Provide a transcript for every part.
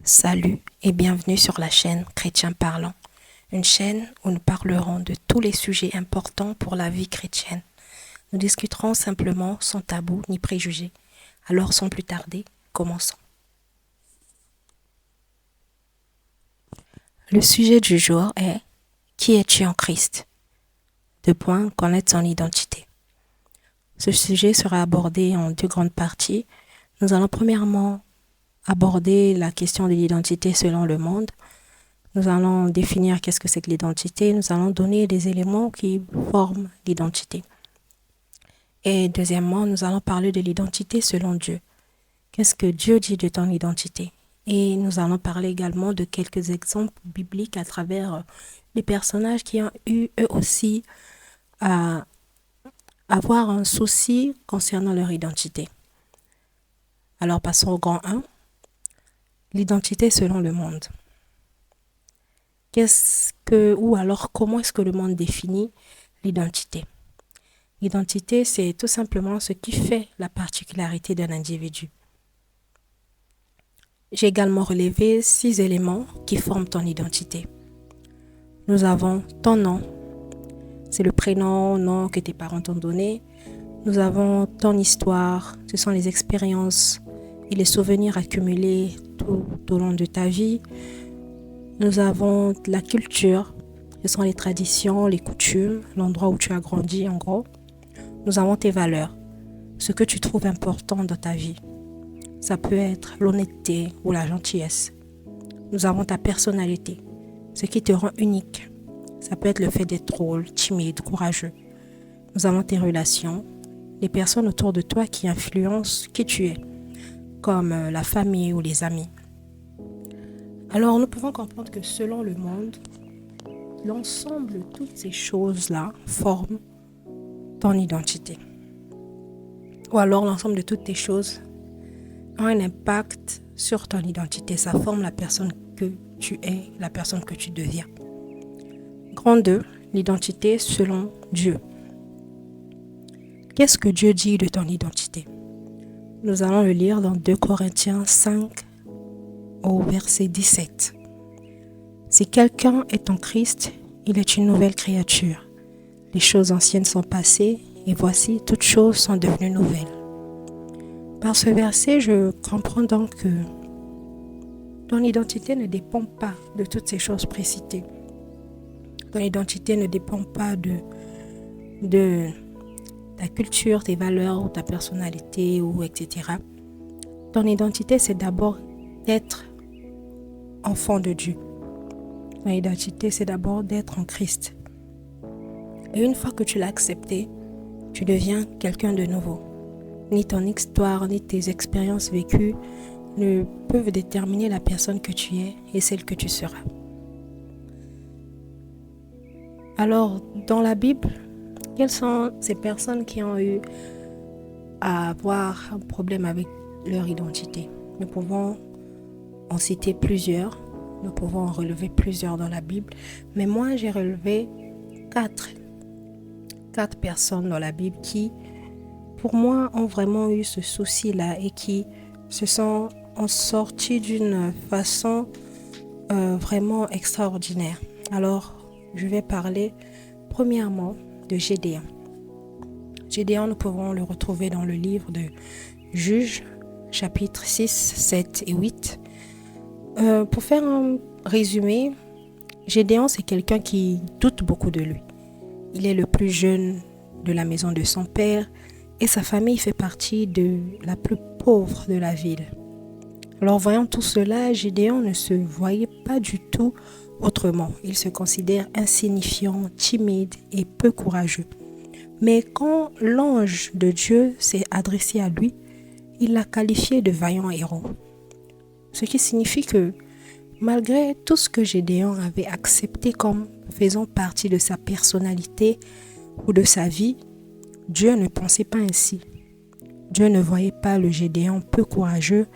Salut et bienvenue sur la chaîne Chrétien Parlant, une chaîne où nous parlerons de tous les sujets importants pour la vie chrétienne. Nous discuterons simplement sans tabou ni préjugés. Alors sans plus tarder, commençons. Le sujet du jour est Qui es-tu en Christ? Connaître son identité. Ce sujet sera abordé en deux grandes parties. Nous allons premièrement aborder la question de l'identité selon le monde. Nous allons définir qu'est-ce que c'est que l'identité. Nous allons donner des éléments qui forment l'identité. Et deuxièmement, nous allons parler de l'identité selon Dieu. Qu'est-ce que Dieu dit de ton identité? Et nous allons parler également de quelques exemples bibliques à travers les personnages qui ont eu eux aussi à avoir un souci concernant leur identité. Alors passons au grand 1. L'identité selon le monde. Comment est-ce que le monde définit l'identité? L'identité, c'est tout simplement ce qui fait la particularité d'un individu. J'ai également relevé 6 éléments qui forment ton identité. Nous avons ton nom, c'est le prénom, nom que tes parents t'ont donné. Nous avons ton histoire, ce sont les expériences et les souvenirs accumulés tout au long de ta vie. Nous avons la culture, ce sont les traditions, les coutumes, l'endroit où tu as grandi en gros. Nous avons tes valeurs, ce que tu trouves important dans ta vie. Ça peut être l'honnêteté ou la gentillesse. Nous avons ta personnalité, ce qui te rend unique. Ça peut être le fait d'être drôle, timide, courageux. Nous avons tes relations, les personnes autour de toi qui influencent qui tu es, comme la famille ou les amis. Alors nous pouvons comprendre que selon le monde, l'ensemble de toutes ces choses-là forment ton identité. Ou alors l'ensemble de toutes tes choses ont un impact sur ton identité. Ça forme la personne que tu es, la personne que tu deviens. Grand 2, l'identité selon Dieu. Qu'est-ce que Dieu dit de ton identité? Nous allons le lire dans 2 Corinthiens 5 au verset 17. Si quelqu'un est en Christ, il est une nouvelle créature. Les choses anciennes sont passées et voici, toutes choses sont devenues nouvelles. Par ce verset, je comprends donc que ton identité ne dépend pas de toutes ces choses précitées. Ton identité ne dépend pas de ta culture, tes valeurs ou ta personnalité ou etc. Ton identité, c'est d'abord d'être enfant de Dieu. Ton identité, c'est d'abord d'être en Christ. Et une fois que tu l'as accepté, tu deviens quelqu'un de nouveau. Ni ton histoire, ni tes expériences vécues ne peuvent déterminer la personne que tu es et celle que tu seras. Alors, dans la Bible, quelles sont ces personnes qui ont eu à avoir un problème avec leur identité? Nous pouvons en citer plusieurs, nous pouvons en relever plusieurs dans la Bible, mais moi j'ai relevé quatre personnes dans la Bible qui, pour moi, ont vraiment eu ce souci-là et qui se sont sortis d'une façon vraiment extraordinaire. Alors, je vais parler premièrement de Gédéon. Gédéon, nous pouvons le retrouver dans le livre de Juges, chapitres 6, 7 et 8. Pour faire un résumé, Gédéon, c'est quelqu'un qui doute beaucoup de lui. Il est le plus jeune de la maison de son père et sa famille fait partie de la plus pauvre de la ville. Alors voyant tout cela, Gédéon ne se voyait pas du tout autrement. Il se considère insignifiant, timide et peu courageux. Mais quand l'ange de Dieu s'est adressé à lui, il l'a qualifié de vaillant héros. Ce qui signifie que malgré tout ce que Gédéon avait accepté comme faisant partie de sa personnalité ou de sa vie, Dieu ne pensait pas ainsi. Dieu ne voyait pas le Gédéon peu courageux,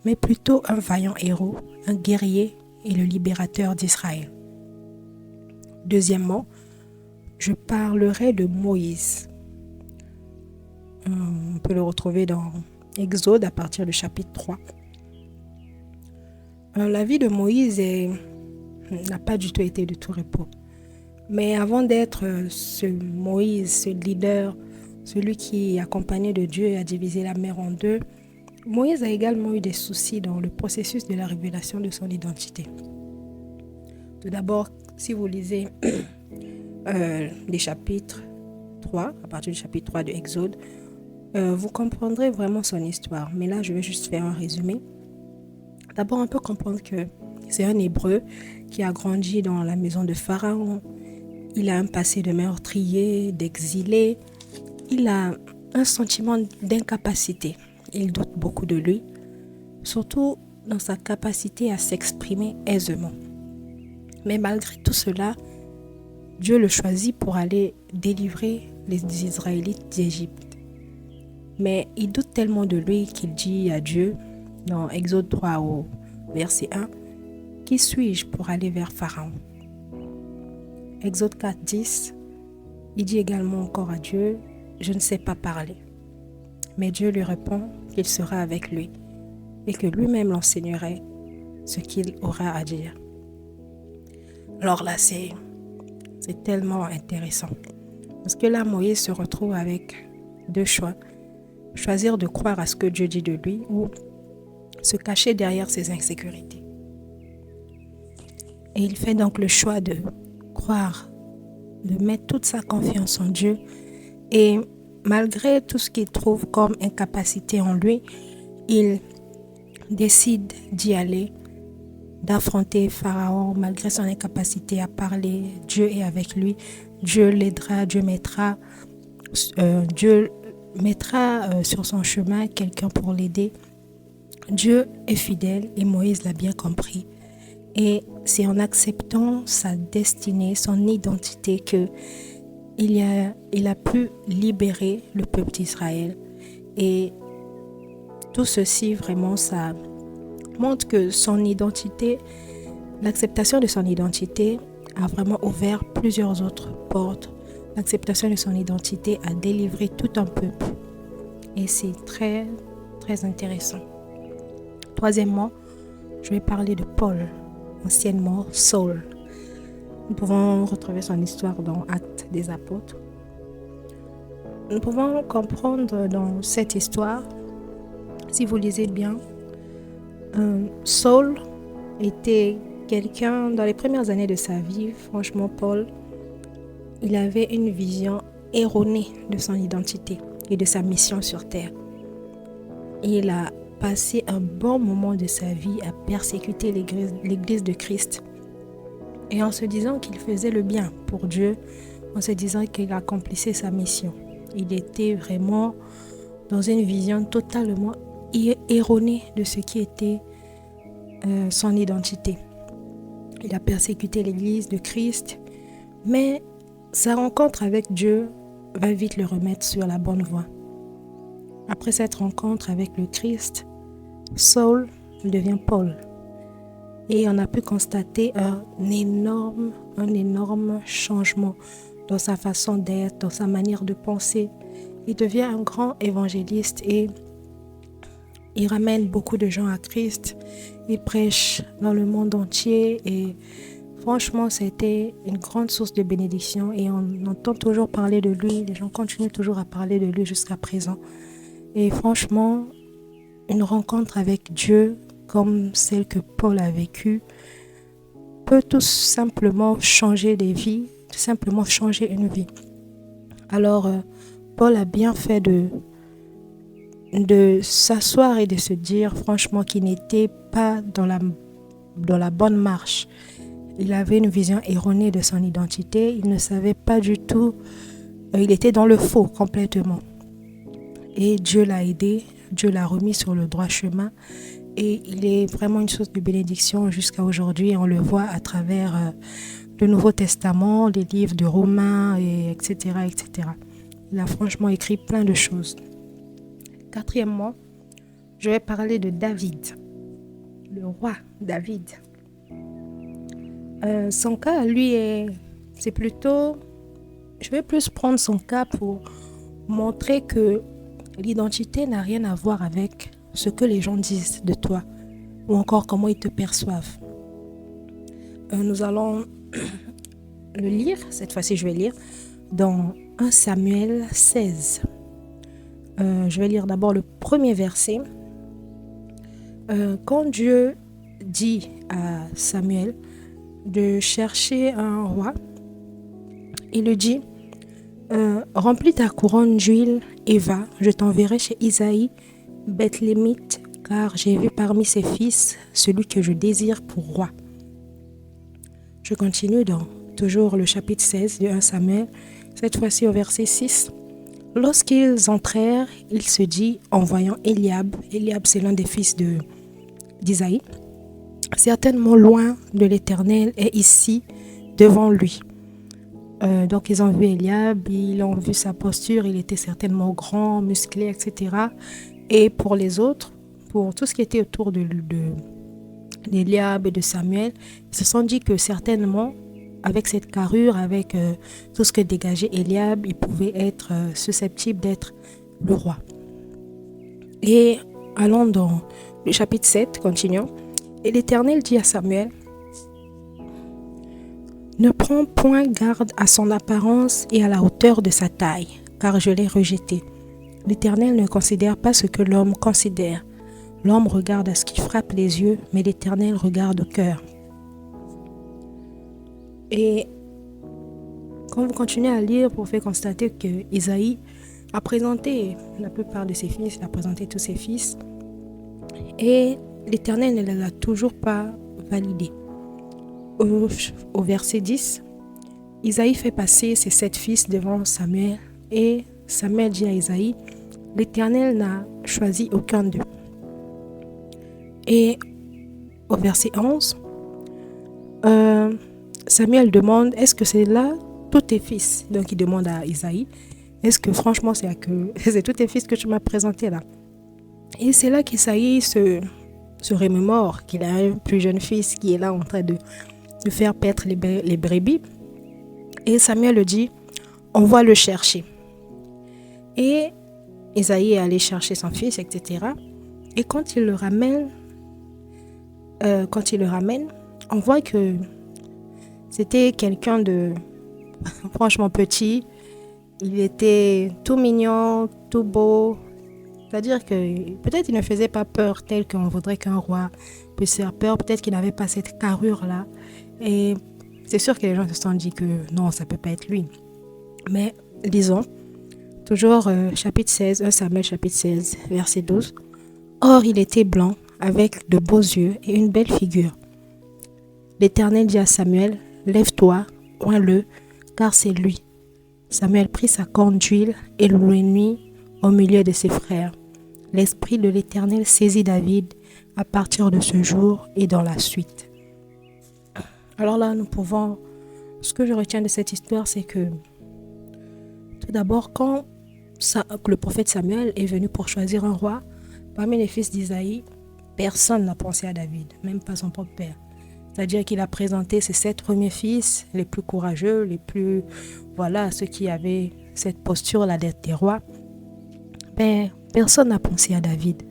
mais plutôt un vaillant héros, un guerrier et le libérateur d'Israël. Deuxièmement, je parlerai de Moïse. On peut le retrouver dans Exode à partir du chapitre 3. La vie de Moïse n'a pas du tout été de tout repos. Mais avant d'être ce Moïse, ce leader, celui qui, accompagné de Dieu, a divisé la mer en deux, Moïse a également eu des soucis dans le processus de la révélation de son identité. Tout d'abord, si vous lisez les chapitres 3, à partir du chapitre 3 de Exode, vous comprendrez vraiment son histoire. Mais là, je vais juste faire un résumé. D'abord, on peut comprendre que c'est un Hébreu qui a grandi dans la maison de Pharaon. Il a un passé de meurtrier, d'exilé. Il a un sentiment d'incapacité. Il doute beaucoup de lui, surtout dans sa capacité à s'exprimer aisément. Mais malgré tout cela, Dieu le choisit pour aller délivrer les Israélites d'Égypte. Mais il doute tellement de lui qu'il dit à Dieu, dans Exode 3 au verset 1, « Qui suis-je pour aller vers Pharaon ?» Exode 4, 10, il dit également encore à Dieu, « Je ne sais pas parler. » Mais Dieu lui répond qu'il sera avec lui et que lui-même l'enseignerait ce qu'il aura à dire. Alors là, c'est tellement intéressant. Parce que là, Moïse se retrouve avec deux choix. Choisir de croire à ce que Dieu dit de lui ou se cacher derrière ses insécurités. Et il fait donc le choix de croire, de mettre toute sa confiance en Dieu. Et malgré tout ce qu'il trouve comme incapacité en lui, il décide d'y aller, d'affronter Pharaon malgré son incapacité à parler. Dieu est avec lui, Dieu l'aidera, Dieu mettra sur son chemin quelqu'un pour l'aider. Dieu est fidèle et Moïse l'a bien compris. Et c'est en acceptant sa destinée, son identité que il a pu libérer le peuple d'Israël. Et tout ceci, vraiment, ça montre que son identité, l'acceptation de son identité a vraiment ouvert plusieurs autres portes. L'acceptation de son identité a délivré tout un peuple. Et c'est très, très intéressant. Troisièmement, je vais parler de Paul, anciennement Saul. Nous pouvons retrouver son histoire dans Actes des Apôtres. Nous pouvons comprendre dans cette histoire, si vous lisez bien, Saul était quelqu'un, dans les premières années de sa vie, franchement, Paul, il avait une vision erronée de son identité et de sa mission sur terre. Il a passé un bon moment de sa vie à persécuter l'église de Christ et en se disant qu'il faisait le bien pour Dieu, en se disant qu'il accomplissait sa mission. Il était vraiment dans une vision totalement erronée de ce qui était son identité. Il a persécuté l'église de Christ, mais sa rencontre avec Dieu va vite le remettre sur la bonne voie. Après cette rencontre avec le Christ, Saul devient Paul. Et on a pu constater un énorme changement dans sa façon d'être, dans sa manière de penser. Il devient un grand évangéliste et il ramène beaucoup de gens à Christ. Il prêche dans le monde entier et franchement, c'était une grande source de bénédiction et on entend toujours parler de lui. Les gens continuent toujours à parler de lui jusqu'à présent. Et franchement, une rencontre avec Dieu comme celle que Paul a vécue peut tout simplement changer des vies, tout simplement changer une vie. Alors, Paul a bien fait de s'asseoir et de se dire franchement qu'il n'était pas dans la bonne marche. Il avait une vision erronée de son identité. Il ne savait pas du tout. Il était dans le faux complètement. Et Dieu l'a aidé. Dieu l'a remis sur le droit chemin. Et il est vraiment une source de bénédiction jusqu'à aujourd'hui. On le voit à travers le Nouveau Testament, les livres de Romains, etc., etc. Il a franchement écrit plein de choses. Quatrièmement, je vais parler de David, le roi David. Son cas, lui, c'est plutôt... Je vais plus prendre son cas pour montrer que l'identité n'a rien à voir avec ce que les gens disent de toi. ou encore comment ils te perçoivent. Nous allons le lire, cette fois-ci je vais lire dans 1 Samuel 16. Je vais lire d'abord le premier verset. Quand Dieu dit à Samuel de chercher un roi, il lui dit remplis ta couronne d'huile et va, je t'enverrai chez Isaïe, Bethlémite, car j'ai vu parmi ses fils celui que je désire pour roi. Je continue dans toujours le chapitre 16 de 1 Samuel, cette fois-ci au verset 6. Lorsqu'ils entrèrent, il se dit en voyant Eliab, Eliab c'est l'un des fils d'Isaïe, certainement loin de l'Éternel est ici devant lui. Donc ils ont vu Eliab, ils ont vu sa posture, il était certainement grand, musclé, etc. Et pour les autres, pour tout ce qui était autour d'Eliab et de Samuel, ils se sont dit que certainement, avec cette carrure, avec tout ce que dégageait Eliab, il pouvait être susceptible d'être le roi. Et allons dans le chapitre 7, continuons. Et l'Éternel dit à Samuel, ne prends point garde à son apparence et à la hauteur de sa taille, car je l'ai rejeté. L'Éternel ne considère pas ce que l'homme considère. L'homme regarde à ce qui frappe les yeux, mais l'Éternel regarde au cœur. Et quand vous continuez à lire, vous pouvez constater que Isaïe a présenté la plupart de ses fils, il a présenté tous ses fils, et l'Éternel ne les a toujours pas validés. Au verset 10, Isaïe fait passer ses 7 fils devant Samuel, et Samuel dit à Isaïe, l'Éternel n'a choisi aucun d'eux. Et au verset 11, Samuel demande, est-ce que c'est là tous tes fils? Donc il demande à Isaïe, est-ce que franchement c'est tous tes fils que tu m'as présentés là? Et c'est là qu'Isaïe se remémore qu'il a un plus jeune fils qui est là en train de faire paître les brebis. Et Samuel le dit, on va le chercher. Et Isaïe est allé chercher son fils, etc. Et quand il le ramène, on voit que c'était quelqu'un de franchement petit. Il était tout mignon, tout beau. C'est-à-dire que peut-être il ne faisait pas peur tel qu'on voudrait qu'un roi puisse faire peur. Peut-être qu'il n'avait pas cette carrure-là. Et c'est sûr que les gens se sont dit que non, ça ne peut pas être lui. Mais lisons, toujours chapitre 16, 1 Samuel chapitre 16, verset 12. Or, il était blanc, avec de beaux yeux et une belle figure. L'Éternel dit à Samuel, lève-toi, oins-le, car c'est lui. Samuel prit sa corne d'huile et le mit au milieu de ses frères. L'Esprit de l'Éternel saisit David à partir de ce jour et dans la suite. Alors là, ce que je retiens de cette histoire, c'est que tout d'abord, quand le prophète Samuel est venu pour choisir un roi, parmi les fils d'Isaïe, personne n'a pensé à David, même pas son propre père. C'est-à-dire qu'il a présenté ses 7 premiers fils, les plus courageux, ceux qui avaient cette posture-là d'être des rois. Mais personne n'a pensé à David.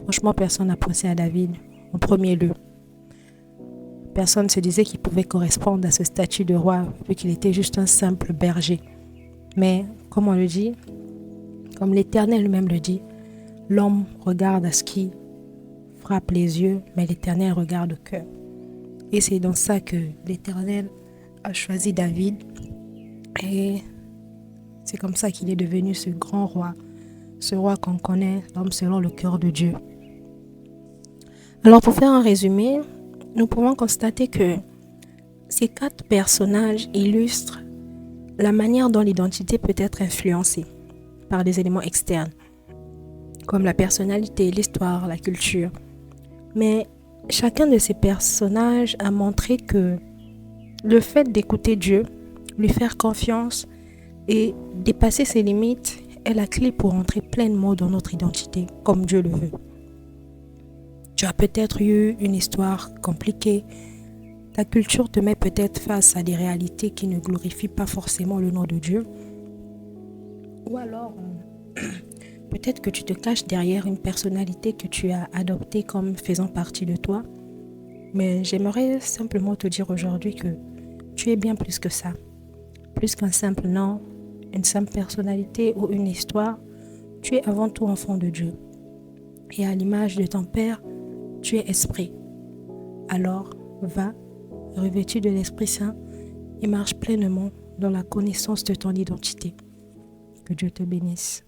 Franchement, personne n'a pensé à David en premier lieu. Personne ne se disait qu'il pouvait correspondre à ce statut de roi, vu qu'il était juste un simple berger. Mais, comme on le dit, comme l'Éternel lui-même le dit, l'homme regarde à ce qui frappe les yeux, mais l'Éternel regarde au cœur. Et c'est dans ça que l'Éternel a choisi David. Et c'est comme ça qu'il est devenu ce grand roi, ce roi qu'on connaît, l'homme selon le cœur de Dieu. Alors pour faire un résumé, nous pouvons constater que ces 4 personnages illustrent la manière dont l'identité peut être influencée par des éléments externes, comme la personnalité, l'histoire, la culture. Mais chacun de ces personnages a montré que le fait d'écouter Dieu, lui faire confiance et dépasser ses limites est la clé pour entrer pleinement dans notre identité, comme Dieu le veut. Tu as peut-être eu une histoire compliquée. Ta culture te met peut-être face à des réalités qui ne glorifient pas forcément le nom de Dieu. Ou alors, Peut-être que tu te caches derrière une personnalité que tu as adoptée comme faisant partie de toi. Mais j'aimerais simplement te dire aujourd'hui que tu es bien plus que ça. Plus qu'un simple nom, une simple personnalité ou une histoire, tu es avant tout enfant de Dieu. Et à l'image de ton Père, tu es esprit. Alors, va, revêtu de l'Esprit Saint, et marche pleinement dans la connaissance de ton identité. Que Dieu te bénisse.